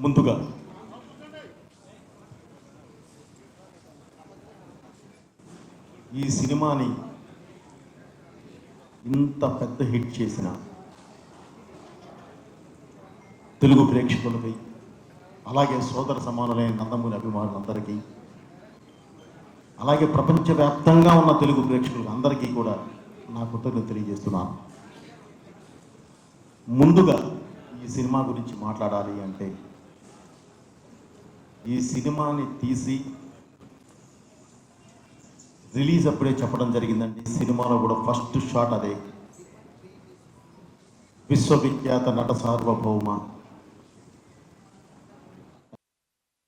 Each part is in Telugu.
ముందుగా ఈ సినిమాని ఇంత పెద్ద హిట్ చేసిన తెలుగు ప్రేక్షకులకి, అలాగే సోదర సమానులైన నందమూరి అభిమానులందరికీ, అలాగే ప్రపంచవ్యాప్తంగా ఉన్న తెలుగు ప్రేక్షకులకు అందరికీ కూడా నా కృతజ్ఞతలు తెలియజేస్తున్నాను. ముందుగా ఈ సినిమా గురించి మాట్లాడాలి అంటే, ఈ సినిమాని తీసి రిలీజ్ అప్పుడే చెప్పడం జరిగిందండి. సినిమాలో కూడా ఫస్ట్ షాట్ అదే. విశ్వవిఖ్యాత నట సార్వభౌమ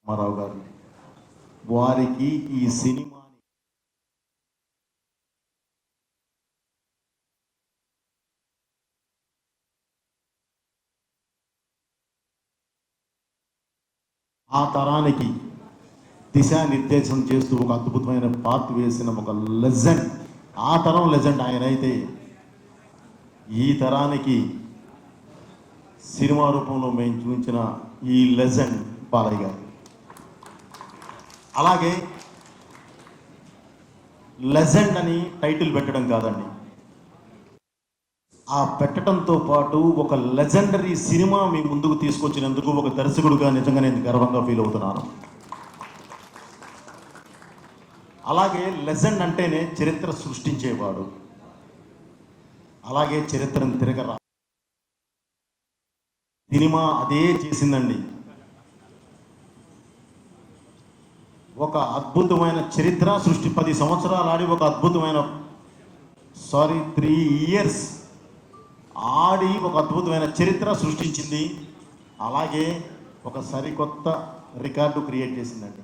రామారావు గారు వారికి ఈ సినిమాని ఆ తరానికి దిశానిర్దేశం చేస్తూ ఒక అద్భుతమైన పాత్ర వేసిన ఒక లెజెండ్, ఆ తరం లెజెండ్ ఆయన అయితే, ఈ తరానికి సినిమా రూపంలో మేము చూపించిన ఈ లెజెండ్ బాలయ్య గారు. అలాగే లెజెండ్ అని టైటిల్ పెట్టడం కాదండి, ఆ పెట్టడంతో పాటు ఒక లెజెండరీ సినిమా మీ ముందుకు తీసుకొచ్చినందుకు ఒక దర్శకుడుగా నిజంగా నేను గర్వంగా ఫీల్ అవుతున్నాను. అలాగే లెజెండ్ అంటేనే చరిత్ర సృష్టించేవాడు, అలాగే చరిత్రను తిరగరా సినిమా అదే చేసిందండి. ఒక అద్భుతమైన చరిత్ర సృష్టి, 10 సంవత్సరాలు ఆడి ఒక అద్భుతమైన 3 years ఆడి ఒక అద్భుతమైన చరిత్ర సృష్టించింది. అలాగే ఒక సరికొత్త రికార్డు క్రియేట్ చేసిందండి.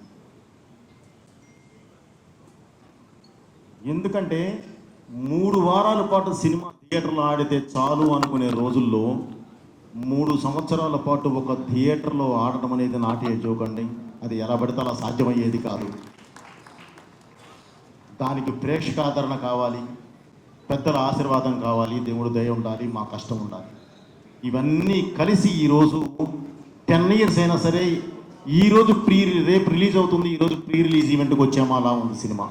ఎందుకంటే 3 వారాల పాటు సినిమా థియేటర్లో ఆడితే చాలు అనుకునే రోజుల్లో 3 సంవత్సరాల పాటు ఒక థియేటర్లో ఆడటం అనేది నాటి జోకండి. అది ఎలా పడితే అలా సాధ్యమయ్యేది కాదు. దానికి ప్రేక్షక ఆదరణ కావాలి, పెద్దల ఆశీర్వాదం కావాలి, దేవుడు దయ ఉండాలి, మా కష్టం ఉండాలి. ఇవన్నీ కలిసి ఈరోజు 10 years అయినా సరే, ఈరోజు రేపు రిలీజ్ అవుతుంది, ఈరోజు ప్రీ రిలీజ్ ఈవెంట్కి వచ్చామా అలా ఉంది సినిమా.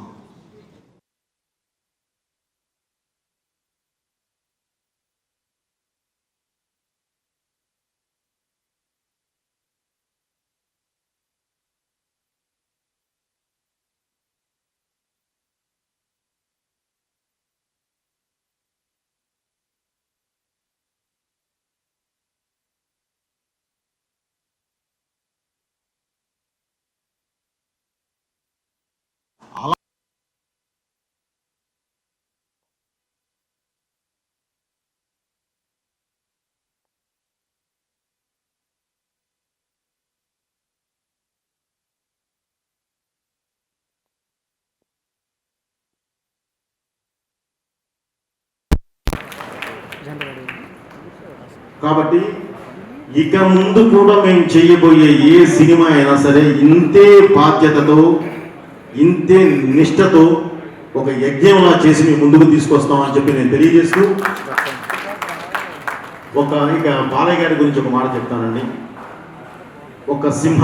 అలా కాబట్టి ఇక ముందు కూడా మేము చేయబోయే ఏ సినిమా అయినా సరే ఇంతే బాధ్యతతో, ఇంతే నిష్టతో ఒక యజ్ఞంలా చేసి మేము ముందుకు తీసుకొస్తామని చెప్పి నేను తెలియజేస్తూ, ఇక బాలయ్య గారి గురించి ఒక మాట చెప్తానండి. ఒక సింహ,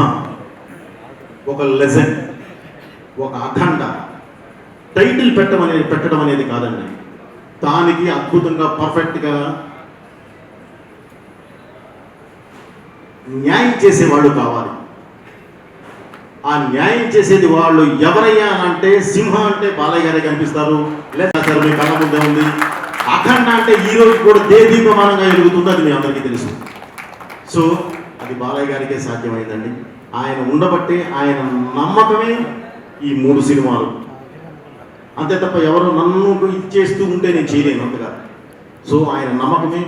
ఒక లెజెండ్, ఒక అఖండ టైటిల్ పెట్టడం అనేది కాదండి, దానికి అద్భుతంగా పర్ఫెక్ట్గా న్యాయం చేసేవాళ్ళు కావాలి. ఆ న్యాయం చేసేది వాళ్ళు ఎవరయ్యా అంటే, సింహ అంటే బాలయ్య గారే కనిపిస్తారు. లేదా సార్ మీ కళ్ళ ముందే ఉంది. అఖండ అంటే ఈ రోజు కూడా దేదీపమానంగా ఎదుగుతుంది, అది మీ అందరికీ తెలుసు. సో అది బాలయ్య గారికే సాధ్యమైందండి. ఆయన ఉండబట్టే, ఆయన నమ్మకమే ఈ 3 సినిమాలు. అంతే తప్ప ఎవరు నన్ను ఇచ్చేస్తూ ఉంటే నేను చేయలేను అంతగా. సో ఆయన నమ్మకమే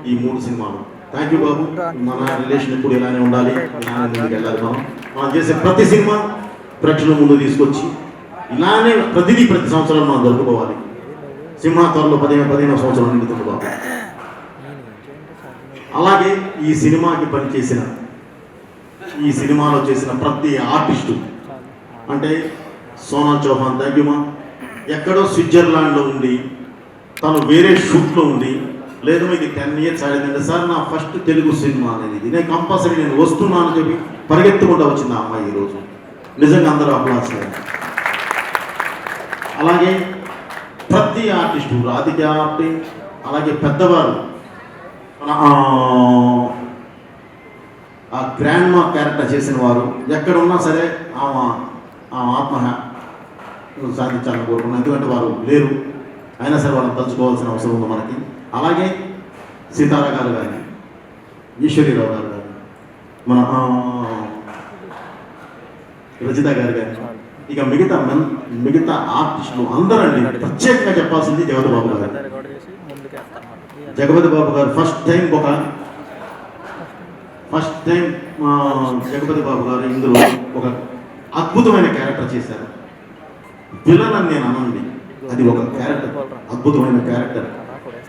ఈ 3 సినిమాలు. థ్యాంక్ యూ బాబు. మన రిలేషన్ ఇప్పుడు ఇలానే ఉండాలి, ఇలానే ముందుకు వెళ్ళాలి. మనం చేసే ప్రతి సినిమా ప్రేక్షకుల ముందు తీసుకొచ్చి ఇలానే ప్రతి సంవత్సరం మనం జరుపుకోవాలి. సింహ త్వరలో 15వ సంవత్సరం నిండుతుంది బాబు. అలాగే ఈ సినిమాకి పనిచేసిన, ఈ సినిమాలో చేసిన ప్రతి ఆర్టిస్టు అంటే సోనాల్ చౌహాన్, థ్యాంక్ యూ మా. ఎక్కడో స్విట్జర్లాండ్లో ఉండి, తను వేరే షూట్లో ఉండి లేదు ఇది 10 years ఆడిందంటే సార్ నా ఫస్ట్ తెలుగు సినిమా అనేది నేను కంపల్సరీ నేను వస్తున్నాను చెప్పి పరిగెత్తుకుంటూ వచ్చింది ఆ అమ్మాయి ఈరోజు. నిజంగా అందరూ అప్లాస్. అలాగే ప్రతి ఆర్టిస్టు రాధిక ఆర్టి, అలాగే పెద్దవారు మన ఆ గ్రాండ్ మా క్యారెక్టర్ చేసిన వారు ఎక్కడ ఉన్నా సరే ఆమె ఆత్మ సాధించాలని కోరుకున్నాను. ఎందుకంటే వారు లేరు, అయినా సరే వాళ్ళని తలుచుకోవాల్సిన అవసరం ఉంది మనకి. అలాగే సీతారా గారు కానీ, ఈశ్వరీరావు గారు కానీ, మన రజిత గారు కానీ, ఇక మిగతా ఆర్టిస్టులు అందరండి. ప్రత్యేకంగా చెప్పాల్సింది జగపతి బాబు గారు. జగపతి బాబు గారు ఫస్ట్ టైం జగపతి బాబు గారు ఇందులో ఒక అద్భుతమైన క్యారెక్టర్ చేశారు. విలన్ అని నేను అనండి, అది ఒక క్యారెక్టర్, అద్భుతమైన క్యారెక్టర్.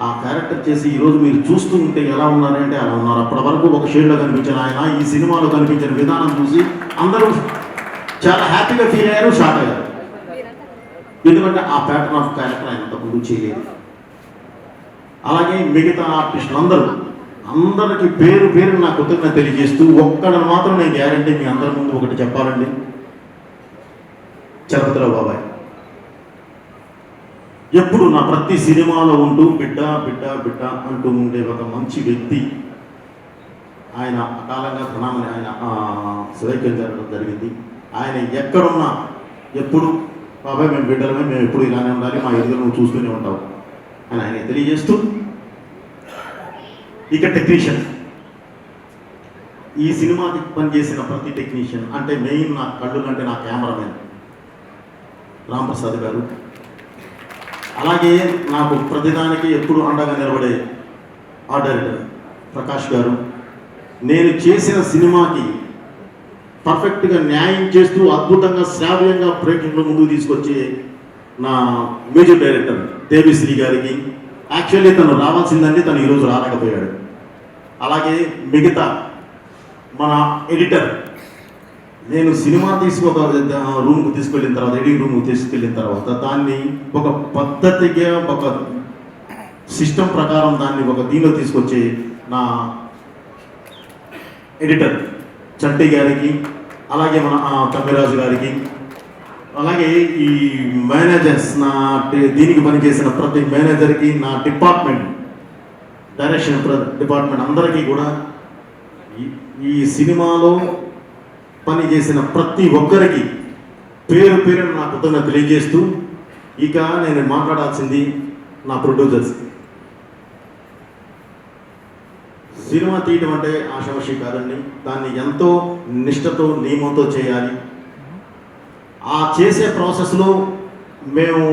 ఆ క్యారెక్టర్ చేసి ఈరోజు మీరు చూస్తూ ఉంటే ఎలా ఉన్నారంటే అలా ఉన్నారు. అప్పటి వరకు ఒక షేడ్లో కనిపించిన ఆయన ఈ సినిమాలో కనిపించిన విధానం చూసి అందరూ చాలా హ్యాపీగా ఫీల్ అయ్యారు, షాక్ అయ్యారు. ఎందుకంటే ఆ ప్యాటర్న్ ఆఫ్ క్యారెక్టర్ ఆయన తప్పుడు చేయలేదు. అలాగే మిగతా ఆర్టిస్టులు అందరికీ పేరు నా కృతజ్ఞత తెలియజేస్తూ ఒక్కడని మాత్రం నేను గ్యారంటీ మీ అందరి ముందు ఒకటి చెప్పాలండి. చలపతిరావు బాబాయ్ ఎప్పుడు నా ప్రతి సినిమాలో ఉంటూ బిడ్డ బిడ్డ బిడ్డ అంటూ ఉండే ఒక మంచి వ్యక్తి. ఆయన అకాలంగా ప్రణామని ఆయన శివైక్యం జరగడం జరిగింది. ఆయన ఎక్కడున్నా ఎప్పుడు బాబాయ్ మేము బిడ్డలమే, మేము ఎప్పుడు ఇలానే ఉండాలి, మా ఎదురు నువ్వు చూస్తూనే ఉంటావు అని ఆయన తెలియజేస్తూ, ఇక టెక్నీషియన్, ఈ సినిమాకి పనిచేసిన ప్రతి టెక్నీషియన్ అంటే మెయిన్ నా కళ్ళు అంటే నా కెమెరామెన్ రాంప్రసాద్ గారు, అలాగే నాకు ప్రతిదానికి ఎప్పుడు అండగా నిలబడే ఆర్ట్ డైరెక్టర్ ప్రకాష్ గారు, నేను చేసిన సినిమాకి పర్ఫెక్ట్గా న్యాయం చేస్తూ అద్భుతంగా శ్రావ్యంగా ప్రేక్షకుల ముందుకు తీసుకొచ్చే నా మేజర్ డైరెక్టర్ దేవిశ్రీ గారికి. యాక్చువల్లీ తను రావాల్సిందండి, తను ఈరోజు రాలేకపోయాడు. అలాగే మిగతా మన ఎడిటర్, నేను సినిమా ఒక రూమ్కి తీసుకెళ్ళిన తర్వాత, ఎడిటింగ్ రూమ్కి తీసుకెళ్ళిన తర్వాత దాన్ని ఒక పద్ధతిగా ఒక సిస్టమ్ ప్రకారం దాన్ని ఒక దీనిలో తీసుకొచ్చే నా ఎడిటర్ చంటి గారికి, అలాగే మన తమ్మిరాజు గారికి, అలాగే ఈ మేనేజర్స్, నా దీనికి పనిచేసిన ప్రతి మేనేజర్కి, నా డిపార్ట్మెంట్ డైరెక్షన్ డిపార్ట్మెంట్ అందరికీ కూడా, ఈ సినిమాలో పనిచేసిన ప్రతి ఒక్కరికి పేరు నా కృతజ్ఞత తెలియజేస్తూ, ఇక నేను మాట్లాడాల్సింది నా ప్రొడ్యూసర్స్. సినిమా తీయడం అంటే ఆషామాషి కాదండి, దాన్ని ఎంతో నిష్ఠతో నియమంతో చేయాలి. ఆ చేసే ప్రాసెస్లో మేము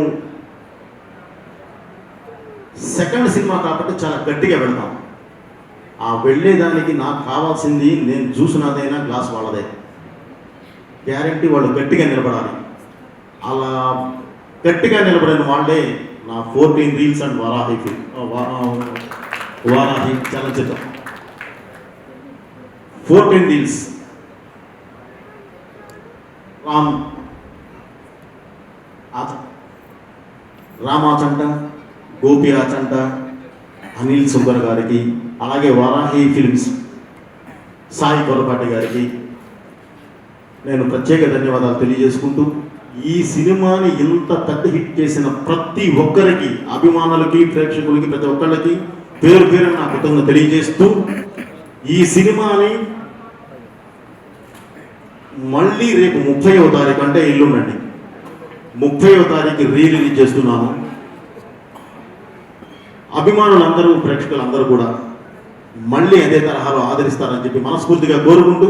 సెకండ్ సినిమా కాబట్టి చాలా గట్టిగా వెళ్తాం. ఆ వెళ్ళేదానికి నాకు కావాల్సింది నేను చూసినదైనా గ్లాస్ వాళ్ళదే, గ్యారంటీ వాళ్ళు గట్టిగా నిలబడాలి. అలా గట్టిగా నిలబడిన వాళ్ళే నా 14 reels and Varahi చలనచిత్రం. 14 reels Ram Achanta, Gopi Achanta, Anil సుబ్బర్ గారికి, అలాగే వారాహి ఫిల్మ్స్ సాయి కొరపాటి గారికి నేను ప్రత్యేక ధన్యవాదాలు తెలియజేసుకుంటూ, ఈ సినిమాని ఇంత పెద్ద హిట్ చేసిన ప్రతి ఒక్కరికి, అభిమానులకి, ప్రేక్షకులకి, ప్రతి ఒక్కళ్ళకి పేరు నా కృతజ్ఞతలు తెలియజేస్తూ, ఈ సినిమాని మళ్ళీ రేపు 30వ తారీఖు అంటే ఎల్లుండండి 30వ తారీఖు రిలీజ్ చేస్తున్నాము. అభిమానులందరూ, ప్రేక్షకులందరూ కూడా మళ్ళీ అదే తరహాలో ఆదరిస్తారని చెప్పి మనస్ఫూర్తిగా కోరుకుంటూ,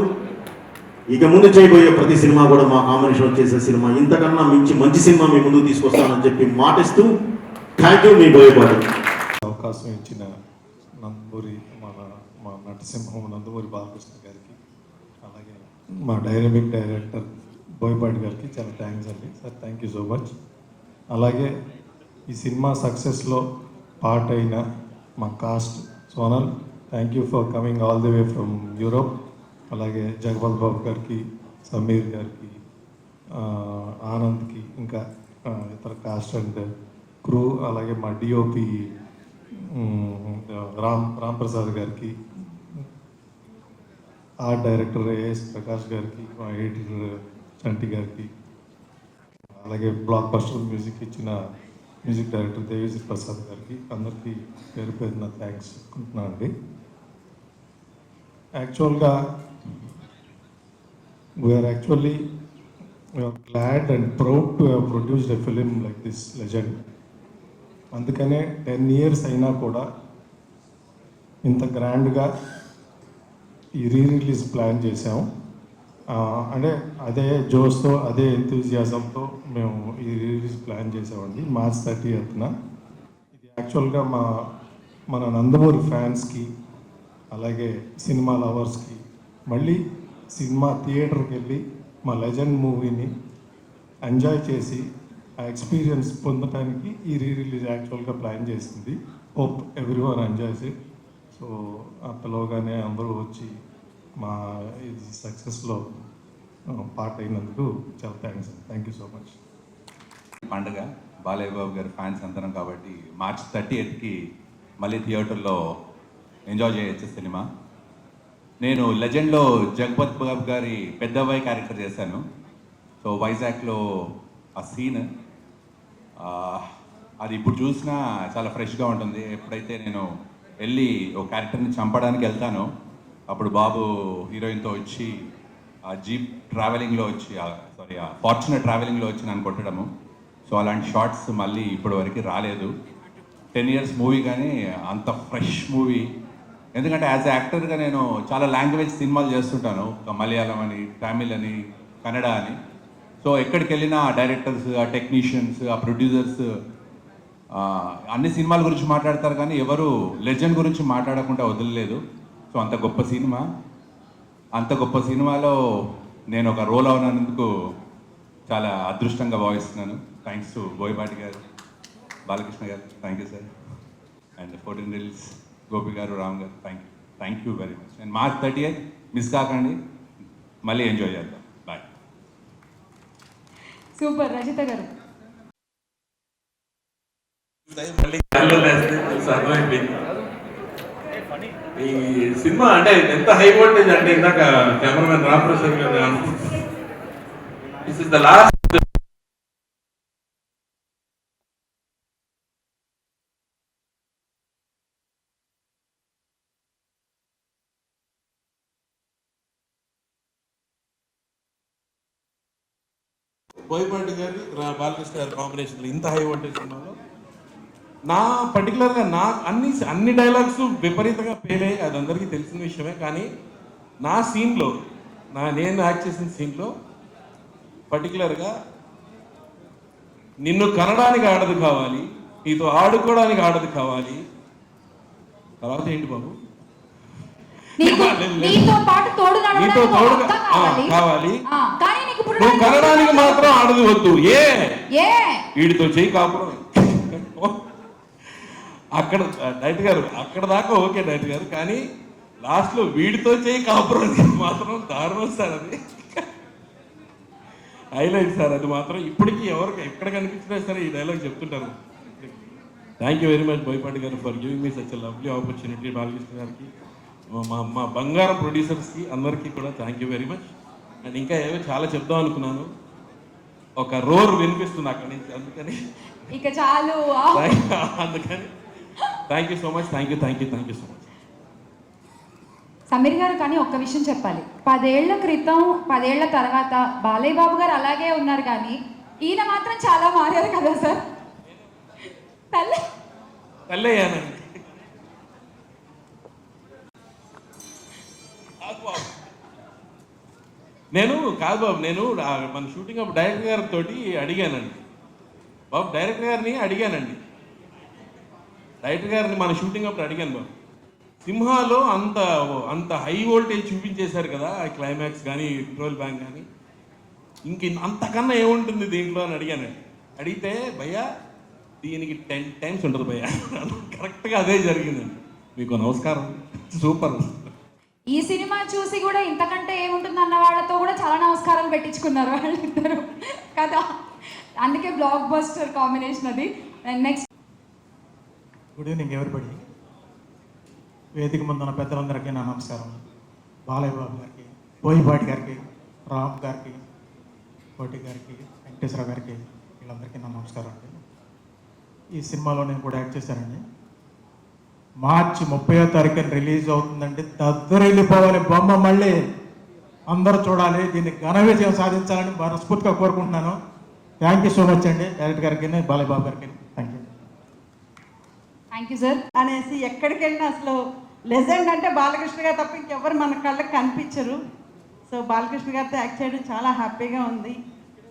ఇక ముందు చేయబోయే ప్రతి సినిమా కూడా మా కాంబినేషన్ చేసే సినిమా ఇంతకన్నా మంచి సినిమా మీ ముందుకు తీసుకొస్తానని చెప్పి మాటిస్తూ, థ్యాంక్ యూ. మీ బోయపాటి అవకాశం ఇచ్చిన నందమూరి మా నటసింహం నందమూరి బాలకృష్ణ గారికి, అలాగే మా డైనమిక్ డైరెక్టర్ బోయపాటి గారికి చాలా థ్యాంక్స్ అండి. Sir thank you so much. అలాగే ఈ సినిమా సక్సెస్లో పార్ట్ అయిన మా cost Sonal, thank you for coming all the way from Europe. అలాగే జగపతి బాబు గారికి, సమీర్ గారికి, ఆనంద్కి, ఇంకా ఇతర కాస్ట్ అండ్ క్రూ, అలాగే మా డిఓపి రామ్ ప్రసాద్ గారికి, ఆర్ట్ డైరెక్టర్ ఏఎస్ ప్రకాష్ గారికి, మా ఎడిటర్ చంటి గారికి, అలాగే బ్లాక్ బస్టర్ మ్యూజిక్ ఇచ్చిన మ్యూజిక్ డైరెక్టర్ దేవిశ్రీ ప్రసాద్ గారికి అందరికీ పేరు పేరున థ్యాంక్స్ చెప్పుకుంటున్నాను అండి. యాక్చువల్గా we are actually glad and proud to have produced a film like this legend. అందుకనే 10 years అయినా కూడా ఇంత గ్రాండ్గా ఈ రిలీజ్ ప్లాన్ చేసాము. అంటే అదే జోష్తో, అదే ఎంతూజియాజంతో మేము ఈ రిలీజ్ ప్లాన్ చేసామండి. March 30th. ఇది యాక్చువల్గా మన నందమూరి ఫ్యాన్స్కి, అలాగే సినిమా లవర్స్కి మళ్ళీ సినిమా థియేటర్కి వెళ్ళి మా లెజెండ్ మూవీని ఎంజాయ్ చేసి ఆ ఎక్స్పీరియన్స్ పొందడానికి ఈ రిలీజ్ యాక్చువల్గా ప్లాన్ చేసింది. Hope everyone enjoys it. So ఆ పిలవగానే అందరూ వచ్చి మా ఇది సక్సెస్లో పార్ట్ అయినందుకు చాలా థ్యాంక్ యూ సో మచ్. పండుగ బాలయ్య బాబు గారి ఫ్యాన్స్ అందరం కాబట్టి March 30th మళ్ళీ థియేటర్లో ఎంజాయ్ చేయొచ్చు సినిమా. నేను లెజెండ్లో జగపత్ బాబు గారి పెద్దబ్బాయి క్యారెక్టర్ చేశాను. సో వైజాగ్లో ఆ సీన్ అది ఇప్పుడు చూసినా చాలా ఫ్రెష్గా ఉంటుంది. ఎప్పుడైతే నేను వెళ్ళి ఒక క్యారెక్టర్ని చంపడానికి వెళ్తానో అప్పుడు బాబు హీరోయిన్తో వచ్చి ఆ జీప్ ట్రావెలింగ్లో వచ్చి ఫార్చునర్ ట్రావెలింగ్లో వచ్చి నన్ను కొట్టడము. సో అలాంటి షార్ట్స్ మళ్ళీ ఇప్పటి వరకు రాలేదు. 10 years మూవీ కానీ అంత ఫ్రెష్ మూవీ. ఎందుకంటే యాజ్ యాక్టర్గా నేను చాలా లాంగ్వేజ్ సినిమాలు చేస్తుంటాను, మలయాళం అని, తమిళ్ అని, కన్నడ అని. సో ఎక్కడికి వెళ్ళినా ఆ డైరెక్టర్స్, ఆ టెక్నీషియన్స్, ఆ ప్రొడ్యూసర్స్ అన్ని సినిమాల గురించి మాట్లాడతారు కానీ ఎవరు లెజెండ్ గురించి మాట్లాడకుండా వదలలేదు. సో అంత గొప్ప సినిమాలో నేను ఒక రోల్ అవునందుకు చాలా అదృష్టంగా భావిస్తున్నాను. థ్యాంక్స్ టు బోయపాటి గారు, బాలకృష్ణ గారు, thank you sir. And 14 Reels Gopi గారు, రామ్ గారు, thank you very much. And March 30th miss కాకండి, మళ్ళీ ఎంజాయ్ చేద్దాం. బాయ్. సూపర్. రజిత గారు, మళ్ళీ అర్థమైపోయింది ఈ సినిమా అంటే ఎంత హై వోల్టేజ్ అంటే ఇందాక కెమెరామెన్ రామ్ ప్రసాద్ గారు this is the last Boyapati గారి బాలకృష్ణ గారి కాంబినేషన్లో ఇంత హై వోల్టేజ్ సినిమాలో నా పర్టికులర్గా అన్ని డైలాగ్స్ విపరీతంగా పేలే, అది అందరికీ తెలిసిన విషయమే. కానీ నా సీన్లో నేను యాక్ట్ చేసిన సీన్లో పర్టికులర్గా నిన్ను కనడానికి ఆడదు కావాలి, నీతో ఆడుకోవడానికి ఆడదు కావాలి, తర్వాత ఏంటి బాబు నీతో తోడు కావాలి, నువ్వు కనడానికి మాత్రం ఆడదు వద్దు. వీడితో చేయి కాపురం. అక్కడ డైరెక్టర్ గారు అక్కడ దాకా ఓకే డైరెక్టర్ గారు, కానీ లాస్ట్లో వీడితో చేయి కాపురం మాత్రం దారుణం సార్. అది హైలైట్ సార్. అది మాత్రం ఇప్పటికీ ఎవరికి ఎక్కడ కనిపించినా సరే ఈ డైలాగ్ చెప్తుంటారు. Thank you very much Boyapati garu for giving me such lovely opportunity. Balakrishna గారికి, మా బంగారం ప్రొడ్యూసర్స్కి అందరికీ కూడా thank you very much. And ఇంకా ఏవో చాలా చెప్దాం అనుకున్నాను, ఒక రోర్ వినిపిస్తుంది అక్కడి నుంచి, అందుకని ఇక చాలు. అందుకని thank you so much. Thank you so much. Sameer గారు, కానీ ఒక్క విషయం చెప్పాలి. 10 ఏళ్ల క్రితం 10 ఏళ్ల తర్వాత బాలయ్య బాబు గారు అలాగే ఉన్నారు, కానీ ఈయన మాత్రం చాలా మారారు కదా సార్. తల్లయ్యానండి. కాదు బాబు, నేను మన షూటింగ్ అప్పుడు డైరెక్టర్ గారితో అడిగానండి. బాబు డైరెక్టర్ గారిని మన షూటింగ్ అప్పుడు అడిగాను, బాబు సింహాలో అంత హై వోల్టేజ్ చూపించేశారు కదా, క్లైమాక్స్ కానీ పెట్రోల్ బ్యాంక్ కానీ, అంతకన్నా ఏముంటుంది దీంట్లో అని అడిగానండి. అడిగితే భయ్యా దీనికి 10 times ఉంటుంది భయ్యా. కరెక్ట్గా అదే జరిగిందండి. మీకు నమస్కారం. సూపర్. ఈ సినిమా చూసి కూడా ఇంతకంటే ఏముంటుంది అన్న వాళ్ళతో కూడా చాలా నమస్కారాలు పెట్టించుకున్నారు వాళ్ళిద్దరు కదా. అందుకే బ్లాక్ బస్టర్ కాంబినేషన్ అది. Next good evening everybody. వేదిక ముందున్న పెద్దలందరికీ నా నమస్కారం. బాలయ్య బాబు గారికి, బోయిపాటి గారికి, రామ్ గారికి, కోటి గారికి, వెంకటేశ్వర గారికి, వీళ్ళందరికీ నా నమస్కారం అండి. ఈ సినిమాలో నేను కూడా యాక్ట్ చేశానండి. మార్చి 30వ తారీఖున రిలీజ్ అవుతుందండి. దద్దరిల్లిపోవాలి బొమ్మ, మళ్ళీ అందరూ చూడాలి. దీన్ని ఘన విజయం సాధించాలని మనస్ఫూర్తిగా కోరుకుంటున్నాను. థ్యాంక్ యూ సో మచ్ అండి డైరెక్టర్ గారికి, బాలయ్య బాబు గారికి. Thank you. Thank you sir. అనేసి ఎక్కడికి వెళ్ళినా అసలు లెజెండ్ అంటే బాలకృష్ణ గారు తప్ప ఇంకెవరు మన కళ్ళకి కనిపించరు. సో బాలకృష్ణ గారితో యాక్ట్ చేయడం చాలా హ్యాపీగా ఉంది.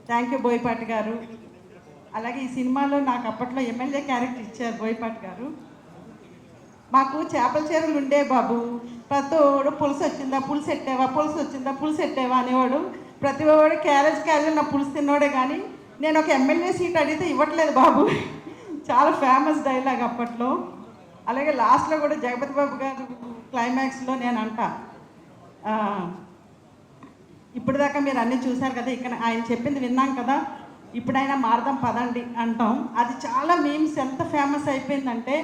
థ్యాంక్ యూ బోయపాటి గారు. అలాగే ఈ సినిమాలో నాకు అప్పట్లో ఎమ్మెల్యే క్యారెక్టర్ ఇచ్చారు బోయపాటి గారు. మాకు చేపల చీరలు ఉండే బాబు, ప్రతివాడు పులుసు వచ్చిందా, పులుసు ఎట్టేవా, పులుసు వచ్చిందా, పులుసు ఎట్టేవా అనేవాడు. ప్రతివాడు క్యారేజ్ నా పులుసు తిన్నోడే, కానీ నేను ఒక ఎమ్మెల్యే సీట్ అడిగితే ఇవ్వట్లేదు బాబు. చాలా ఫేమస్ డైలాగ్ అప్పట్లో. అలాగే లాస్ట్లో కూడా జగపతి బాబు గారు క్లైమాక్స్లో నేను ఇప్పుడు దాకా మీరు అన్నీ చూశారు కదా, ఇక్కడ ఆయన చెప్పింది విన్నాం కదా, ఇప్పుడైనా మారదాం పదండి అంటాం. అది చాలా మీమ్స్ ఎంత ఫేమస్ అయిపోయిందంటే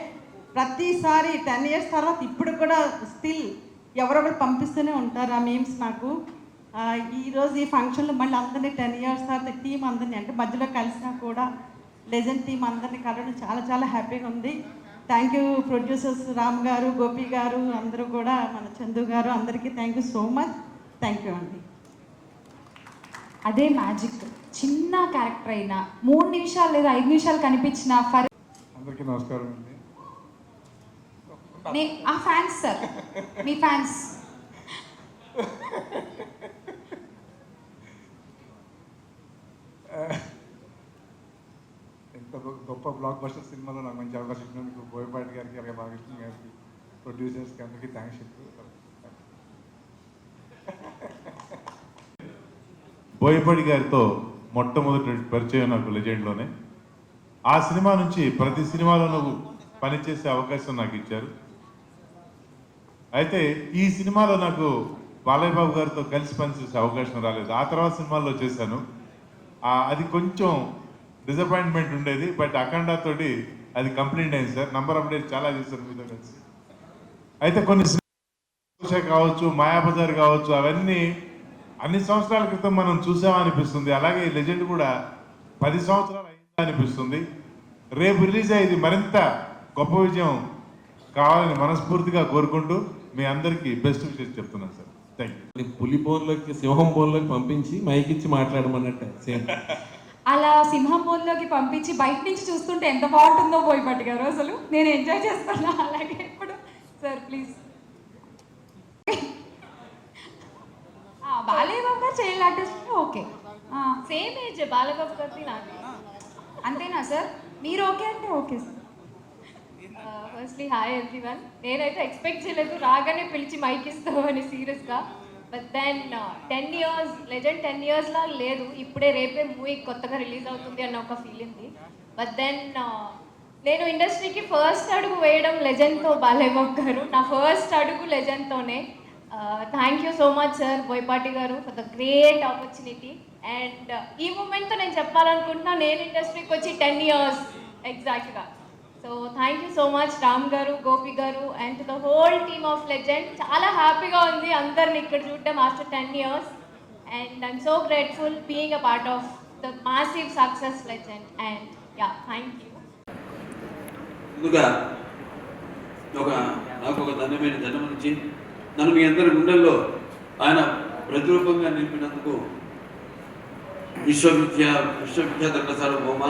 ప్రతిసారి 10 years తర్వాత ఇప్పుడు కూడా స్టిల్ ఎవరెవరు పంపిస్తూనే ఉంటారు ఆ మీమ్స్ నాకు. ఈరోజు ఈ ఫంక్షన్లో మళ్ళీ అందరినీ 10 years తర్వాత టీం అందరినీ, అంటే మధ్యలో కలిసినా కూడా లెజెండ్ టీం అందరినీ కలవడం చాలా చాలా హ్యాపీగా ఉంది. థ్యాంక్ యూ ప్రొడ్యూసర్స్ రామ్ గారు, గోపి గారు, అందరూ కూడా, మన చందు గారు, అందరికీ thank you so much. Thank you అండి. అదే మ్యాజిక్. చిన్న క్యారెక్టర్ అయినా 3 నిమిషాలు లేదా 5 నిమిషాలు కనిపించిన అందరికీ నమస్కారం అండి. ఆ ఫ్యాన్స్ సార్, మీ ఫ్యాన్స్. ఎంత గొప్ప బ్లాక్ బస్టర్ సినిమాలో నాకు మంచి అవకాశం ఇచ్చినందుకు బోయపాటి గారికి, అలాగే బాలకృష్ణ గారికి, ప్రొడ్యూసర్స్కి అందరికీ థ్యాంక్స్ చెప్తూ బోయపాటి గారితో మొట్టమొదటి పరిచయం నాకు లెజెండ్లోనే. ఆ సినిమా నుంచి ప్రతి సినిమాలోనూ పనిచేసే అవకాశం నాకు ఇచ్చారు. అయితే ఈ సినిమాలో నాకు బాలయ్య బాబు గారితో కలిసి పనిచేసే అవకాశం రాలేదు. ఆ తర్వాత సినిమాల్లో చేశాను. అది కొంచెం డిసప్పాయింట్మెంట్ ఉండేది. బట్ అఖండ తోటి అది కంప్లీట్ అయింది సార్. నంబర్ ఆఫ్ డేస్ చాలా చేశారు మీతో కలిసి. అయితే కొన్ని సినిమా కావచ్చు, మాయాబజార్ కావచ్చు, అవన్నీ అన్ని సంవత్సరాల క్రితం మనం చూసామనిపిస్తుంది. అలాగే లెజెండ్ కూడా 10 సంవత్సరాలు అయిందా అనిపిస్తుంది. రేపు రిలీజ్ అయ్యేది మరింత గొప్ప విజయం కావాలని మనస్ఫూర్తిగా కోరుకుంటూ మీ అందరికీ బెస్ట్ విషయం చెప్తున్నాను సార్. Thank you. పులి బోన్లోకి సింహం బోన్లోకి పంపించి మైక్ ఇచ్చి మాట్లాడమన్నట్టు సేమ్. అలా సింహం బోన్లోకి పంపించి బయట నుంచి చూస్తుంటే ఎంత బాగుంటుందో బోయపాటి గారు. అసలు నేను ఎంజాయ్ చేస్తాను. అలాగే ఇప్పుడు sir please. Balayya Babu garu child artist. Okay, same age Balababu గారిది నాకు. అంతేనా సార్? మీరు ఓకే అంటే okay sir. Firstly hi everyone. నేనైతే ఎక్స్పెక్ట్ చేయలేదు రాగానే పిలిచి మైక్ ఇస్తావు అని సీరియస్గా. But then 10 years legend 10 years లా లేదు, ఇప్పుడే రేపే మూవీ కొత్తగా రిలీజ్ అవుతుంది అన్న ఒక ఫీల్ ఉంది. బట్ దెన్ నేను ఇండస్ట్రీకి ఫస్ట్ అడుగు వేయడం లెజెండ్తో బాలయ్య బాబు గారు. నా ఫస్ట్ అడుగు లెజెండ్తోనే. Thank you so much sir Boyapati garu for the great opportunity. And ఈ మూమెంట్తో నేను చెప్పాలనుకుంటున్నా, నేను ఇండస్ట్రీకి వచ్చి 10 years ఎగ్జాక్ట్గా. So thank you so much Ram గారు, గోపి గారు and to the whole team of legend. చాలా హ్యాపీగా ఉంది అందరిని ఇక్కడ చూడటం after 10 years. And I'm so grateful being a part of the massive success legend. And yeah, thank you. ముందుగా నాకు ఒక ధన్యమైన జన్మనిచ్చి నన్ను మీ అందరి గుండెల్లో ప్రతిరూపంగా నిలిపినందుకు విశ్వవిఖ్యాత నటసార్వభౌమ,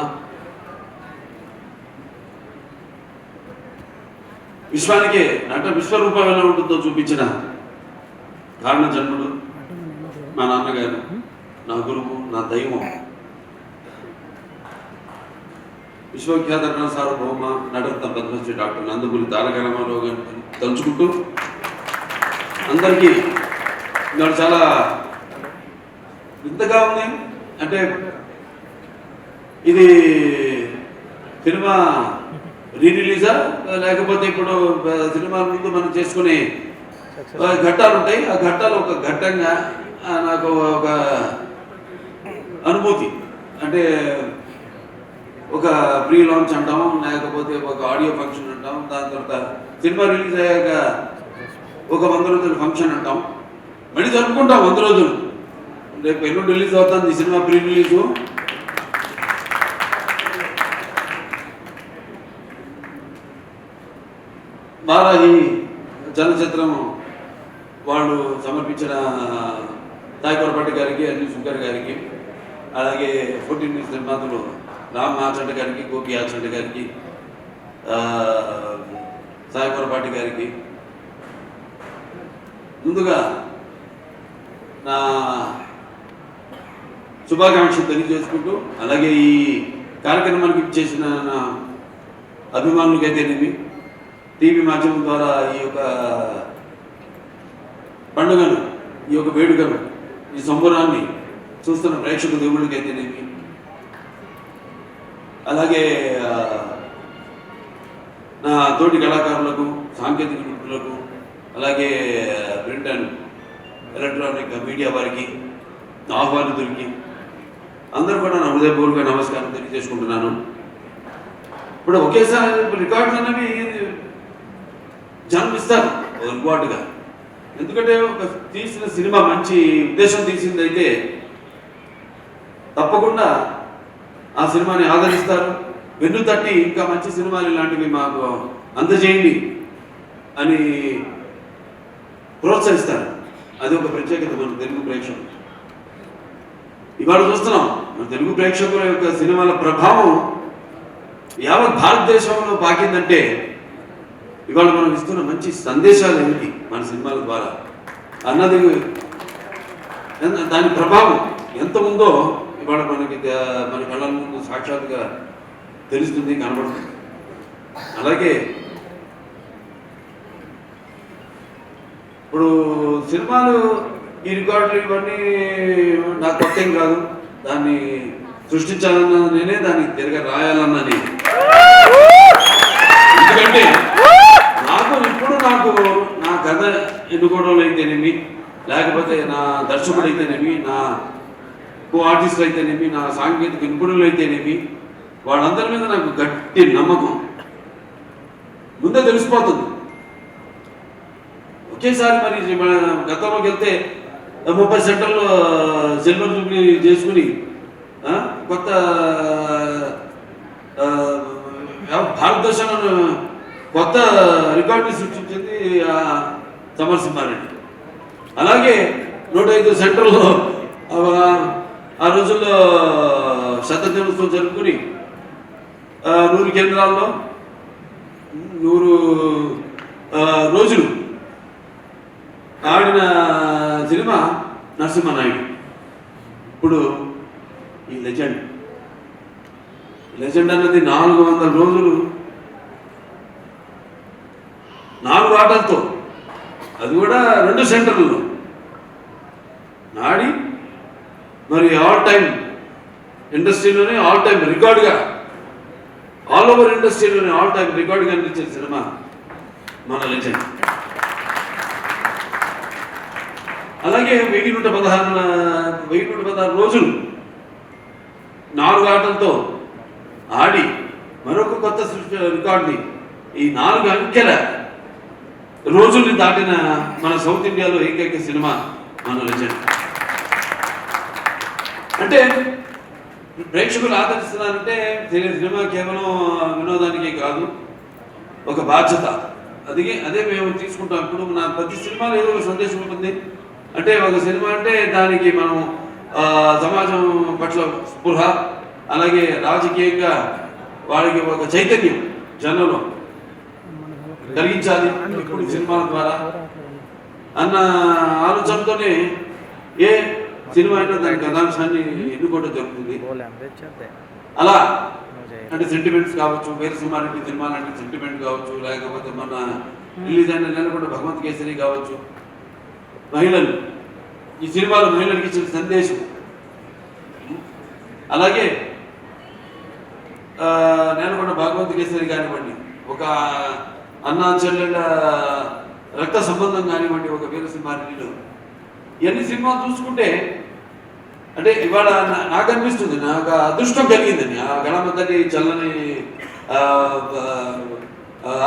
విశ్వానికి నట విశ్వరూపం ఎలా ఉంటుందో చూపించిన కారణ జన్ముడు నా నాన్నగారు, నా గురువు, నా దైవం, విశ్వవిఖ్యాత నటసార్వభౌమ నటరత్న పద్మశ్రీ డాక్టర్ నందమూరి తారక రామారావు గారిని తలుచుకుంటూ అందరికీ ఇవాళ చాలా వింతగా ఉంది. అంటే ఇది సినిమా రీరిలీజా లేకపోతే ఇప్పుడు సినిమా ముందు మనం చేసుకునే ఘట్టాలు ఉంటాయి. ఆ ఘట్టాలు ఒక ఘట్టంగా నాకు ఒక అనుభూతి. అంటే ఒక ప్రీ లాంచ్ అంటాం, లేకపోతే ఒక ఆడియో ఫంక్షన్ అంటాం, దాని తర్వాత సినిమా రిలీజ్ అయ్యాక ఒక 100 రోజుల ఫంక్షన్ అంటాం, మళ్ళీ జరుపుకుంటాం 100 రోజులు. రేపు ఎల్లుండి రిలీజ్ అవుతుంది ఈ సినిమా ప్రీ రిలీజు. వారాహి చలనచిత్రం వాళ్ళు సమర్పించిన సాయి కొరపాటి గారికి, అనిల్ శంకర్ గారికి, అలాగే 14 న్యూస్ నిర్మాతలు రామ్ ఆచంట గారికి, గోపి ఆచంట గారికి, సాయి కొరపాటి గారికి ముందుగా నా శుభాకాంక్షలు తెలియజేసుకుంటూ, అలాగే ఈ కార్యక్రమానికి చేసిన నా అభిమానులకైతేనేమి, టీవీ మాధ్యమం ద్వారా ఈ యొక్క పండుగను, ఈ యొక్క వేడుకను, ఈ సంబరాన్ని చూస్తున్న ప్రేక్షక దేవుళ్ళకైతేనేమి, అలాగే నా తోటి కళాకారులకు, సాంకేతిక నిపుణులకు, అలాగే ప్రింట్ అండ్ ఎలక్ట్రానిక్ మీడియా వారికి, ఆహ్వానితులకి అందరూ కూడా నా హృదయపూర్వక నమస్కారం తెలియజేసుకుంటున్నాను. ఇప్పుడు ఒకేసారి రికార్డులు అనేవి జన్మిస్తారు రికార్డుగా, ఎందుకంటే ఒక తీసిన సినిమా మంచి ఉద్దేశం తీసిందైతే తప్పకుండా ఆ సినిమాని ఆదరిస్తారు, వెన్ను తట్టి ఇంకా మంచి సినిమాలు ఇలాంటివి మాకు అందజేయండి అని ప్రోత్సహిస్తారు. అది ఒక ప్రత్యేకత మన తెలుగు ప్రేక్షకులు. ఇవాళ చూస్తున్నాం మన తెలుగు ప్రేక్షకుల యొక్క సినిమాల ప్రభావం యావత్ భారతదేశంలో పాకిందంటే ఇవాళ మనం ఇస్తున్న మంచి సందేశాలు ఏమిటి మన సినిమాల ద్వారా అన్నది, దాని ప్రభావం ఎంత ఉందో ఇవాళ మన కళ్ళ ముందు సాక్షాత్గా తెలుస్తుంది, కనబడుతుంది. అలాగే ఇప్పుడు సినిమాలు ఈ రికార్డులు ఇవన్నీ నాకు కొత్త ఏం కాదు, దాన్ని సృష్టించాలన్నా నేనే, దాన్ని తిరగ రాయాలన్నా నేను. ఎందుకంటే నాకు నా కథ ఎన్నుకోవడంలో అయితేనేమి, లేకపోతే నా దర్శకుడు అయితేనేమి, నా కో ఆర్టిస్టులు అయితేనేమి, నా సాంకేతిక నిపుణులు అయితేనేమి, వాళ్ళందరి మీద నాకు గట్టి నమ్మకం ముందే తెలిసిపోతుంది. ఒకేసారి మరి మన గతంలోకి వెళ్తే 30 సెంటర్లో సిల్వర్ జూబ్లీ చేసుకుని కొత్త భారతదేశంలో కొత్త రికార్డుని సృష్టించింది సమరసింహారెడ్డి. అలాగే 105 సెంటర్లో ఆ రోజుల్లో శతదినోత్సవం జరుపుకుని 100 కేంద్రాల్లో 100 రోజులు ఆడిన సినిమా నరసింహనాయుడు. ఇప్పుడు ఈ లెజెండ్ అన్నది 400 రోజులు 4 ఆటలతో, అది కూడా 2 సెంటర్లలో ఆడి మరి ఆల్ టైమ్ ఇండస్ట్రీలోనే ఆల్ టైమ్ రికార్డుగా, ఆల్ ఓవర్ ఇండస్ట్రీలోనే ఆల్ టైమ్ రికార్డుగా అనిపించిన సినిమా మన లెజెండ్. అలాగే 1116 రోజులు 4 ఆటలతో ఆడి మరొక కొత్త రికార్డుని, ఈ 4 అంకెల రోజుల్ని దాటిన మన సౌత్ ఇండియాలో ఏకైక సినిమా మన లెజెండ్. అంటే ప్రేక్షకులు ఆదరిస్తున్నారంటే సినిమా కేవలం వినోదానికి కాదు, ఒక బాధ్యత. అదే మేము తీసుకుంటాం. ఇప్పుడు నా ప్రతి సినిమాలో ఏదో ఒక సందేశం ఉంటుంది. అంటే ఒక సినిమా అంటే దానికి మనం సమాజం పట్ల స్పృహ, అలాగే రాజకీయంగా వాళ్ళకి ఒక చైతన్యం జనంలో కలిగించాలి ఇప్పుడు సినిమాల ద్వారా అన్న ఆలోచనతోనే ఏ సినిమా అయినా దాని కథాంశాన్ని ఎన్నుకోవడం జరుగుతుంది. అలా అంటే సెంటిమెంట్స్ కావచ్చు, వీరసింహారెడ్డి సినిమాలు అంటే సెంటిమెంట్ కావచ్చు, లేకపోతే మన రిలీజ్ అయిన నెలకొండ భగవంత్ కేసరి కావచ్చు, మహిళలు ఈ సినిమాలో మహిళలకు ఇచ్చిన సందేశం. అలాగే నెలకొండ భగవంత్ కేసరి కానివ్వండి, ఒక అన్నా చెల్లెళ్ళ రక్త సంబంధం కానివ్వండి, ఒక వీరసింహారెడ్డిలో ఇవన్నీ సినిమాలు చూసుకుంటే అంటే ఇవాళ నాకు అనిపిస్తుంది, నాకు అదృష్టం కలిగిందని ఆ గణపతి చల్లని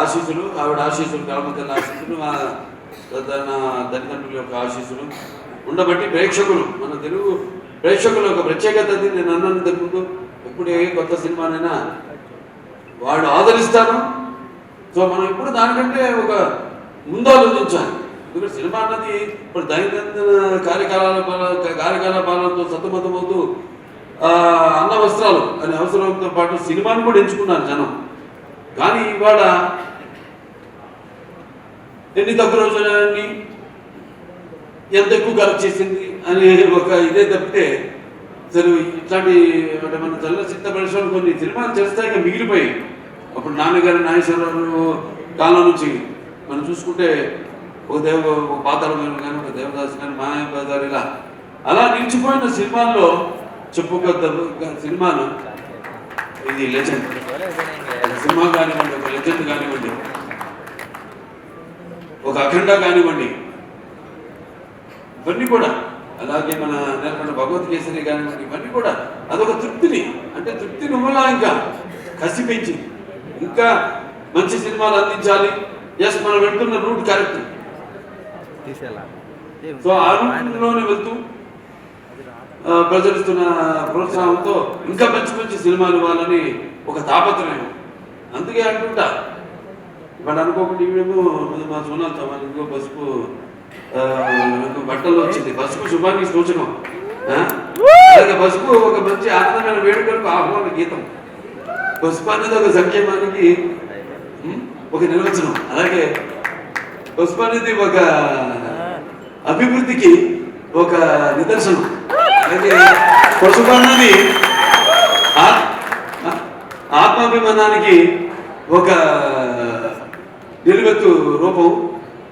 ఆశీస్సులు, ఆవిడ ఆశీస్సులు, గణపతి ఆశీస్సులు, తన తల్లిదండ్రుల యొక్క ఆశీస్సులు ఉండబట్టి ప్రేక్షకులు, మన తెలుగు ప్రేక్షకుల యొక్క ప్రత్యేకత అది. నేను అన్నంత ముందు ఎప్పుడు ఏ కొత్త సినిమానైనా వాళ్ళు ఆదరిస్తారు. సో మనం ఇప్పుడు దానికంటే ఒక ముందు ఆలోచించాలి. ఎందుకంటే సినిమా అన్నది ఇప్పుడు దైనందిన కార్యకలాపాలతో సతమతమవుతూ అన్న వస్త్రాలు అనే అవసరంతో పాటు సినిమాను కూడా ఎంచుకున్నారు జనం. కానీ ఇవాళ ఎన్ని తక్కువ రోజులని ఎంత ఎక్కువ ఖర్చు చేసింది అని ఒక ఇదే తప్పితే అసలు ఇట్లాంటి అంటే మన చలనచిత్ర పరిశ్రమ కొన్ని సినిమాలు చేస్తాయి మిగిలిపోయి. అప్పుడు నాన్నగారి నాగేశ్వరరావు కాలం నుంచి మనం చూసుకుంటే ఒక పాతాళం కానీ, ఒక దేవదాస్ కానీ, మాయాబజార్ ఇలా అలా నిలిచిపోయిన సినిమాల్లో చెప్పుకోదగ్గ సినిమాలు ఇది లెజెండ్. సినిమా కానివ్వండి, ఒక లెజెండ్ కానివ్వండి, ఒక అఖండ కానివ్వండి, ఇవన్నీ కూడా అలాగే మన నేర్పడిన భగవత్ కేసరి కానివ్వండి, ఇవన్నీ కూడా అదొక తృప్తిని, అంటే తృప్తిని వల్ల ఇంకా కసి పెంచి ఇంకా మంచి సినిమాలు అందించాలి. ఎస్, మనం వెళ్తున్న రూట్ కరెక్ట్. సో ఆ రూట్లోనే వెళ్తూ ప్రజలిస్తున్న ప్రోత్సాహంతో ఇంకా మంచి మంచి సినిమాలు ఇవ్వాలని ఒక తాపత్రయం. అందుకే అంటుంటా, ఇప్పుడు అనుకోకుండా ఇవేమో మా సోనాలు చవాలి, ఇంకో పసుపు బట్టల్లో వచ్చింది. పసుపు శుభానికి సూచకం. అలాగే పసుపు ఒక మంచి ఆనందమైన వేడుకలకు ఆహ్వాన గీతం. పసుపు అనేది ఒక సంక్షేమానికి ఒక నిర్వచనం. అలాగే పసుపు అనేది ఒక అభివృద్ధికి ఒక నిదర్శనం. అలాగే పసుపు అన్నది ఆత్మాభిమానానికి ఒక నిలువెత్తు రూపం.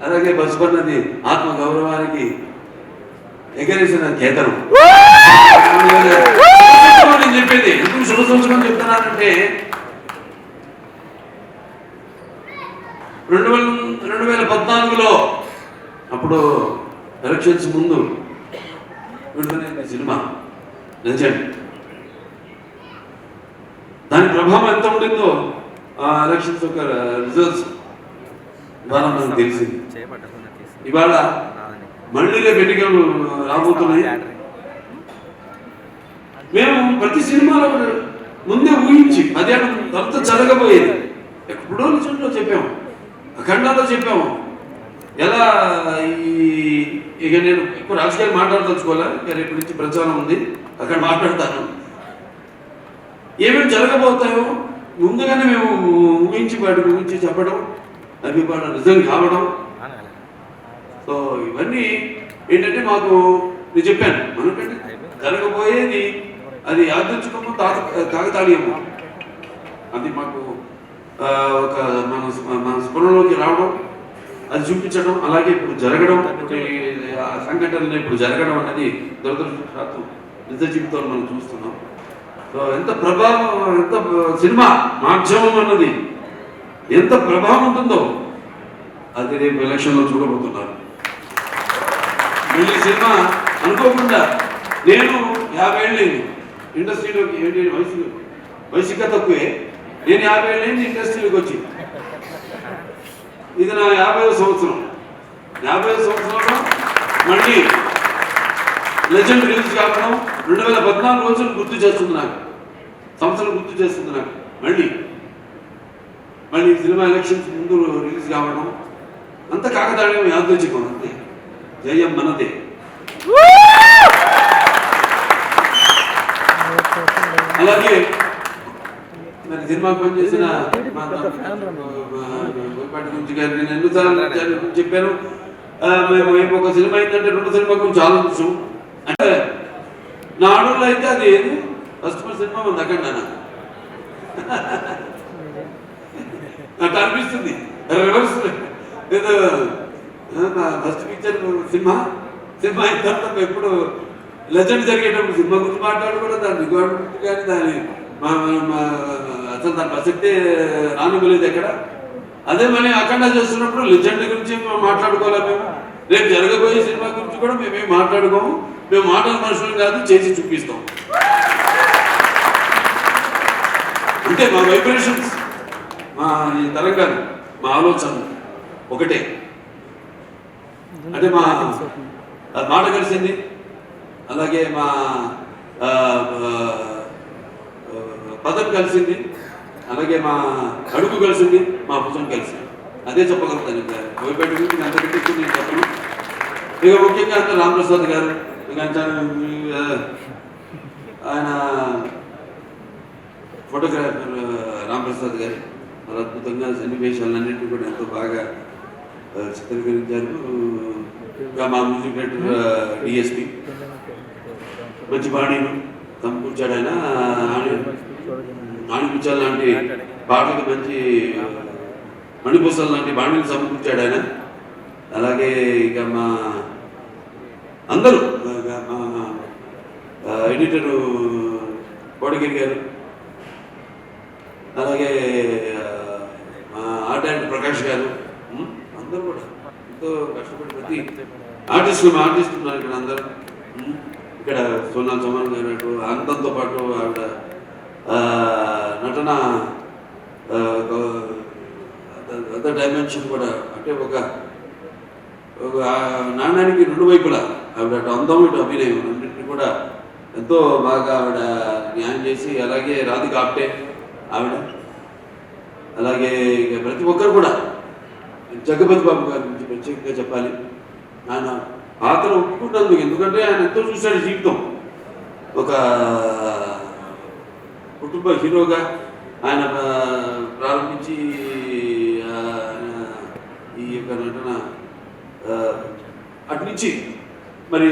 అలాగే పసుపు అన్నది ఆత్మ గౌరవానికి ఎగరేసిన కేతనం. నేను చెప్పేది ఎందుకు శుభ సూచకం చెప్తున్నానంటే 2014లో అప్పుడు ఎలక్షన్స్ ముందు విడుదలైన సినిమా లెజెండ్. దాని ప్రభావం ఎంత ఉండిందో ఆ ఎలక్షన్స్ యొక్క రిజల్ట్స్ ద్వారా మనకు తెలిసింది. ఇవాళ మళ్ళీ ఎన్నికలు రాబోతున్నాయి. మేము ప్రతి సినిమాలో ముందే ఊహించి 10 ఏళ్ళ తర్వాత జరగబోయేది ఎప్పుడో నిజంలో చెప్పాము, అఖండాలో చెప్పాము. ఎలా ఇక నేను ఎక్కువ రాజకీయాలు మాట్లాడదలుచుకోలే, ఇక రేపు నుంచి ప్రచారం ఉంది, అక్కడ మాట్లాడతాను. ఏమేమి జరగబోతాయో ముందుగానే మేము ఊహించి వాటి గురించి చెప్పడం, అవి కూడా నిజం కావడం. సో ఇవన్నీ ఏంటంటే మాకు నేను చెప్పాను, మనకంటే జరగబోయేది అది యాదృచ్ఛికము, కాకతాళీయము. అది మాకు ఒక మన స్ఫురణలోకి రావడం, అది చూపించడం, అలాగే ఇప్పుడు జరగడం, ఆ సంఘటనలు ఇప్పుడు జరగడం అనేది దురదృష్టవశాత్తు నిజ జీవితంలో మనం చూస్తున్నాం. సో ఎంత ప్రభావం, ఎంత సినిమా మాధ్యమం అన్నది ఎంత ప్రభావం ఉంటుందో అది రేపు ఎలక్షన్లో చూడబోతున్నారు. మళ్ళీ సినిమా అనుకోకుండా నేను 50 ఏళ్ళు ఇండస్ట్రీలోకి, ఏంటి వయసు ఇంకా తక్కువే, నేను 50 ఏళ్ళు ఇండస్ట్రీలోకి వచ్చి ఇది నా 50వ సంవత్సరం. 50వ సంవత్సరంలో మళ్ళీ లెజెండ్ రిలీజ్ కావడం 2014 రోజులు గుర్తు చేస్తుంది నాకు, సంవత్సరం గుర్తు చేస్తుంది నాకు. మళ్ళీ సినిమా ఎలక్షన్స్ ముందు రిలీజ్ కావడం అంత కాకతాళీయం, యాదృచ్ఛికం. అంతే, జయం మనదే. అలాగే మరి సినిమాకి పనిచేసిన గురించి గారు నేను ఎన్నిసార్లు చెప్పాను, మేము ఒక సినిమా అయిందంటే 2 సినిమా గురించి ఆలోచించు. అంటే నా అడుగులో అయితే అది ఫస్ట్ సినిమా ఉంది అక్కడ నాకు అనిపిస్తుంది. రివర్స్ ఏదో ఫస్ట్ పిక్చర్ సినిమా అయిన తర్వాత ఎప్పుడు లెజెండ్ జరిగేటప్పుడు సినిమా గురించి మాట్లాడకూడదు, దాని రికార్డు గురించి కానీ దాని అసలు దాని ప్రసక్తే రానివ్వలేదు ఎక్కడ. అదే మళ్ళీ అఖండ చేస్తున్నప్పుడు లెజెండ్ గురించి మాట్లాడుకోవాలి. మేము రేపు జరగబోయే సినిమా గురించి కూడా మేమేం మాట్లాడుకోము. మేము మాటల మనుషులు కాదు, చేసి చూపిస్తాం. అంటే మా వైబ్రేషన్స్, మా ఈ తరంగాలు, మా ఆలోచనలు ఒకటే. అంటే మా మాట కలిసింది, అలాగే మా పదం కలిసింది, అలాగే మా అడుగు కలిసింది, మా భుజం కలిసింది. అదే చెప్పగలుగుతాను. ఇంకా బోయపాటి గురించి అంతకంటే ఎక్కువ నేను చెప్పను. ఇక ముఖ్యంగా అంత రామప్రసాద్ గారు, ఇంకా ఆయన ఫోటోగ్రాఫర్ రామప్రసాద్ గారు చాలా అద్భుతంగా సన్నివేశాలన్నింటినీ కూడా ఎంతో బాగా చిత్రీకరించారు. ఇంకా మా మ్యూజిక్ డైరెక్టర్ డిఎస్పి మంచి బాణీలు సమకూర్చాడు. ఆయన ఆణిపుచ్చాల లాంటి పాటలకు మంచి మణిపూసల లాంటి బాణీలు సమకూర్చాడు ఆయన. అలాగే ఇక మా అందరూ, మా ఎడిటరు కోటగిరి గారు, అలాగే మా ఆర్ట్ డైరెక్టర్ ప్రకాష్ గారు, అందరూ కూడా ఎంతో కష్టపడి ప్రతి ఆర్టిస్టులు ఉన్నారు ఇక్కడ అందరూ. ఇక్కడ సోనాల్ చౌహాన్ గారు అంతంతో పాటు ఆవిడ నటన అదర్ డైమెన్షన్ కూడా, అంటే ఒక నాణ్యానికి రెండు వైపులా ఆవిడ అటు అందం ఇటు అభినయం అన్నింటినీ కూడా ఎంతో బాగా ఆవిడ న్యాయం చేసి, అలాగే రాధిక ఆప్టే ఆవిడ, అలాగే ఇక ప్రతి ఒక్కరు కూడా జగపతి బాబు గారి గురించి ప్రత్యేకంగా చెప్పాలి. ఆయన పాత్ర ఒప్పుకున్నందుకు, ఎందుకంటే ఆయన ఎంతో చూశాడు జీవితం. ఒక కుటుంబ హీరోగా ఆయన ప్రారంభించి ఈ యొక్క నటన అటు నుంచి మరి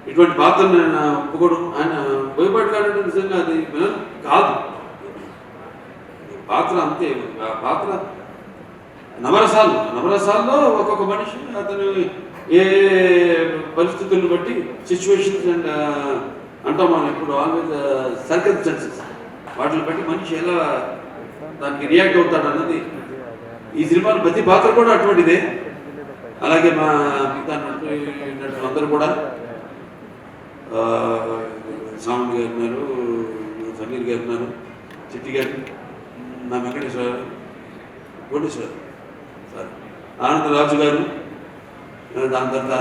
ఇటువంటి పాత్రను ఆయన ఒప్పుకోవడం, ఆయన బోయపాటి గారు నిజంగా అది విలన్ కాదు, పాత్ర అంతే. ఆ పాత్ర నవరసాల్లో ఒక్కొక్క మనిషి అతను ఏ పరిస్థితులను బట్టి సిచ్యువేషన్స్ అండ్ అంటాం మనం ఇప్పుడు ఆల్వేజ్ సర్కమ్స్టాన్సెస్, వాటిని బట్టి మనిషి ఎలా దానికి రియాక్ట్ అవుతాడు అన్నది ఈ సినిమాలో ప్రతి పాత్ర కూడా అటువంటిదే. అలాగే మా మిగతా నటులు అందరూ కూడా, సామంత్ గారు ఉన్నారు, సమీర్ గారు ఉన్నారు, చిట్టి గారు, నా వెంకటేశ్వర గారు, కోటేశ్వర సార్, ఆనందరాజు గారు, దాని తర్వాత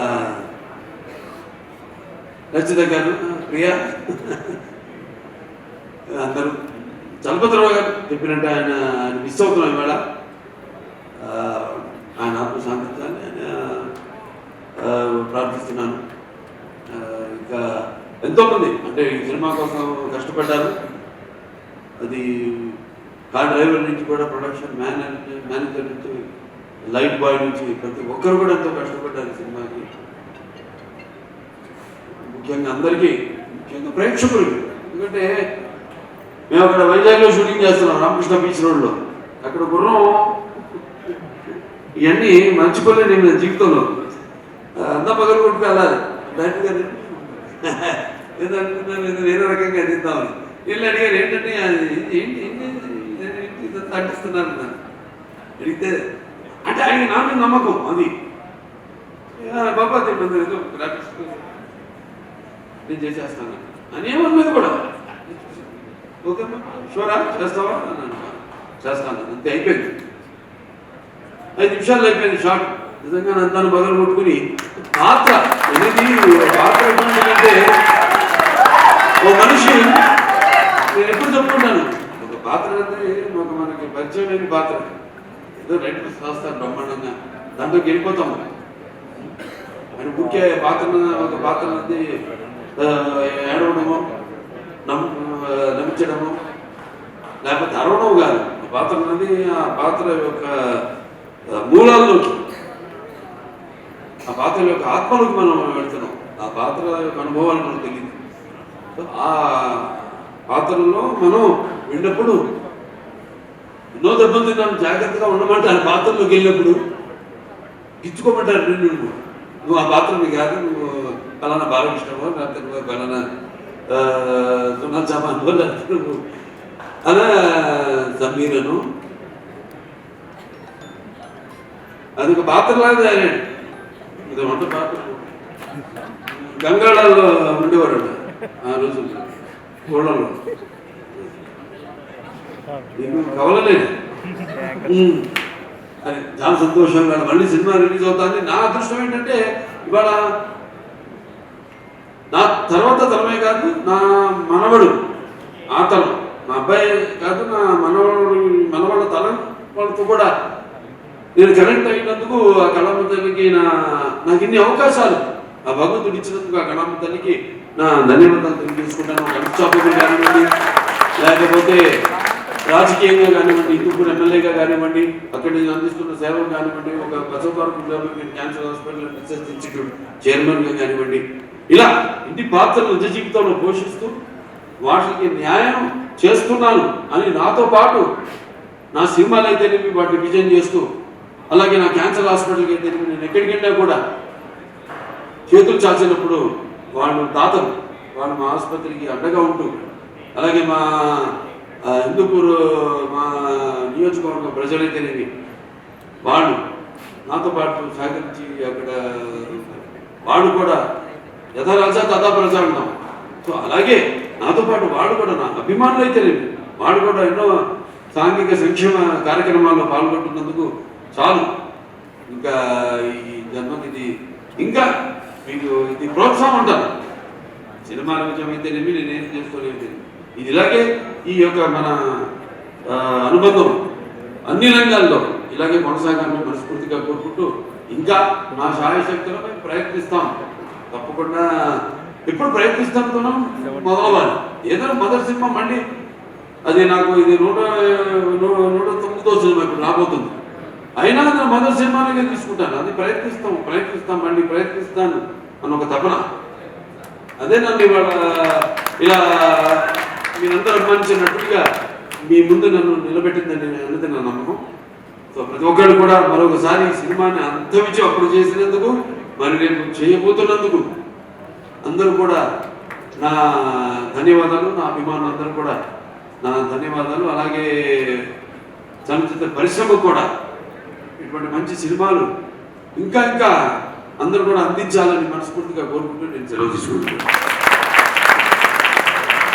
రచిత గారు, ప్రియా, అందరూ. చలపతిరావు గారు చెప్పినట్టు ఆయన మిస్ అవుతున్నాం ఇవాళ. ఆయన ఆత్మశాంతించాలని ఆయన ప్రార్థిస్తున్నాను. ఇంకా ఎంతోమంది అంటే ఈ సినిమా కోసం కష్టపడ్డారు. అది కార్ డ్రైవర్ నుంచి కూడా ప్రొడక్షన్ మేనేజర్ నుంచి లైట్ బాయ్ నుంచి ప్రతి ఒక్కరు కూడా ఎంతో కష్టపడ్డారు ఈ సినిమాకి. ముఖ్యంగా అందరికీ, ముఖ్యంగా ప్రేక్షకులకి. ఎందుకంటే మేము అక్కడ వైజాగ్లో షూటింగ్ చేస్తున్నాం, రామకృష్ణ బీచ్ రోడ్లో. అక్కడ గుర్రం ఇవన్నీ మర్చిపోలేదు నేను జీవితంలో. అంతా పగలు కొట్టుకు వెళ్ళాలి డైరెక్ట్ గారు, ఏదో అనుకున్నాను ఏదో వేరే రకంగా తీద్దామని. వీళ్ళు అడిగారు ఏంటంటే ఇదంతా అంటిస్తున్నారు నన్ను అడిగితే, అంటే ఆయన నా మీద నమ్మకం అది. బాబా తింటుంది ఏదో గ్రాఫిక్స్ నేను చేసేస్తాను అని ఏమన్నది కూడా. ఓకే షూరా చేస్తావా అన్నాను, చేస్తాను అంతే, అయిపోయింది. 5 నిమిషాలు అయిపోయింది షార్ట్. నిజంగా అంతాను బగలు కొట్టుకుని పాత్ర అనేది పాత్ర ఎటువంటిదంటే, ఓ మనిషి, నేను ఎప్పుడు చెప్పుకుంటాను, ఒక పాత్ర అంటే మనకి పరిచయం లేని పాత్ర, ఏదో రైటర్స్ రాస్తారు బ్రహ్మాండంగా, దాంట్లోకి వెళ్ళిపోతాము. ఆయన ముఖ్య పాత్ర, ఒక పాత్ర అనేది ఏడవడము, నమ్మించడము, లేకపోతే అరవడం కాదు. పాత్ర అనేది ఆ పాత్ర యొక్క మూలాల్లోకి, ఆ పాత్ర యొక్క ఆత్మలోకి మనం వెళ్తున్నాం. ఆ పాత్ర యొక్క అనుభవాలు మనకు తెలియదు. ఆ పాత్రలో మనం వెళ్ళినప్పుడు ఎన్నో దెబ్బలు తిన్నాను, జాగ్రత్తగా ఉండమంటారు. పాత్రలోకి వెళ్ళినప్పుడు ఇచ్చుకోమంటారు, నువ్వు ఆ పాత్రని కాదు, నువ్వు పలానా బాలకృష్ణమో, లేకపోతే నువ్వు పలానా సునాల్ చౌహాన్, లేకపోతే నువ్వు అలా సమీరను. అది ఒక పాత్రలాగా తయారండి, ఇది వంట పాత్ర. గంగాళాల్లో ఉండేవాడు ఆ రోజు ఊళ్ళలో. నీకు కవలలే అది చాలా సంతోషంగా మళ్ళీ సినిమా రిలీజ్ అవుతుంది. నా అదృష్టం ఏంటంటే ఇవాళ నా తర్వాత తరమే కాదు, నా మనవడు ఆ తరం, మా అబ్బాయి కాదు, నా మనవాళ్ళ తరం వాళ్ళతో కూడా నేను కనెక్ట్ అయినందుకు ఆ కళామ తల్లికి నాకు ఇన్ని అవకాశాలు ఆ భగవంతుడు ఇచ్చినందుకు ఆ కళామ తల్లికి నా ధన్యవాదాలు తెలియజేసుకుంటాను. కన్స్టాపబుల్ కానివ్వండి, లేకపోతే రాజకీయంగా కానివ్వండి, హిందూపూర్ ఎమ్మెల్యేగా కానివ్వండి, అక్కడ నేను అందిస్తున్న సేవలు కానివ్వండి, ఒక Basavataraka development cancer hospital research institute చైర్మన్గా కానివ్వండి, ఇలా ఇంటి పాత్రలు నిజ జీవితంలో పోషిస్తూ వాటికి న్యాయం చేస్తున్నాను అని నాతో పాటు నా సినిమాలు అయితేనేమి వాటిని విజయం చేస్తూ, అలాగే నా క్యాన్సర్ హాస్పిటల్కి అయితేనేమి నేను ఎక్కడికి వెళ్ళినా కూడా చేతులు చాచినప్పుడు వాళ్ళు తాతలు వాళ్ళు మా ఆసుపత్రికి అండగా ఉంటూ, అలాగే మా హిందూపూర్ మా నియోజకవర్గ ప్రజలైతేనేమి వాళ్ళు నాతో పాటు సహకరించి అక్కడ వాడు కూడా యథా రాజా తథా ప్రజా అంటాం. సో అలాగే నాతో పాటు వాడు కూడా నా అభిమానులు అయితేనేమి వాడు కూడా ఎన్నో సాంఘిక సంక్షేమ కార్యక్రమాల్లో పాల్గొంటున్నందుకు చాలు. ఇంకా ఈ జన్మకి ఇది ఇంకా మీకు ఇది ప్రోత్సాహం అంటారు. సినిమాల విషయం అయితేనేమి నేనేం చేసుకోలేదు. ఇది ఇలాగే ఈ యొక్క మన అనుబంధం అన్ని రంగాల్లో ఇలాగే కొనసాగాలని మనస్ఫూర్తిగా కోరుకుంటూ, ఇంకా నా శాయశక్తిలో మేము ప్రయత్నిస్తాం. తప్పకుండా ఎప్పుడు ప్రయత్నిస్తాం మొదలవ్వాలి. ఏదైనా మొదటి సినిమా మళ్ళీ అది నాకు ఇది 109వ సినిమా ఇప్పుడు రాబోతుంది. అయినా నా మొదటి సినిమానే తీసుకుంటాను. అది ప్రయత్నిస్తాం మళ్ళీ ప్రయత్నిస్తాను అని ఒక తపన. అదే నన్ను ఇవాళ ఇలా మీరందరూ అభిమానించినట్టుగా మీ ముందు నన్ను నిలబెట్టిందని అన్నది నా నమ్మకం. సో ప్రతి ఒక్కరు కూడా మరొకసారి ఈ సినిమాని అంతమించి అప్పుడు చేసినందుకు, మరి రేపు చేయబోతున్నందుకు అందరూ కూడా నా ధన్యవాదాలు. నా అభిమానులు అందరూ కూడా నా ధన్యవాదాలు. అలాగే చలనచిత్ర పరిశ్రమ కూడా ఇటువంటి మంచి సినిమాలు ఇంకా అందరూ కూడా అందించాలని మనస్ఫూర్తిగా కోరుకుంటూ నేను సెలవు తీసుకుంటున్నాను.